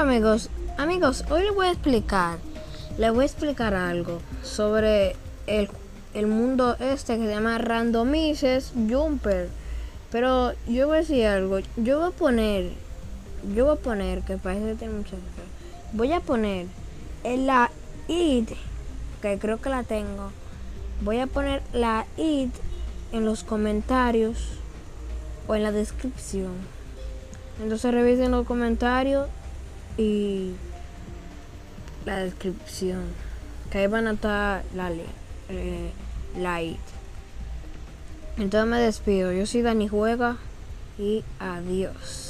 Amigos, hoy les voy a explicar algo sobre el mundo este que se llama Randomices Jumper. Pero yo voy a decir algo, yo voy a poner, que parece que tiene mucha fe. Voy a poner en la id, que creo que la tengo. Voy a poner la id en los comentarios o en la descripción. Entonces revisen los comentarios y la descripción, que ahí van a estar la id. Entonces me despido. Yo soy Dani Juega y adiós.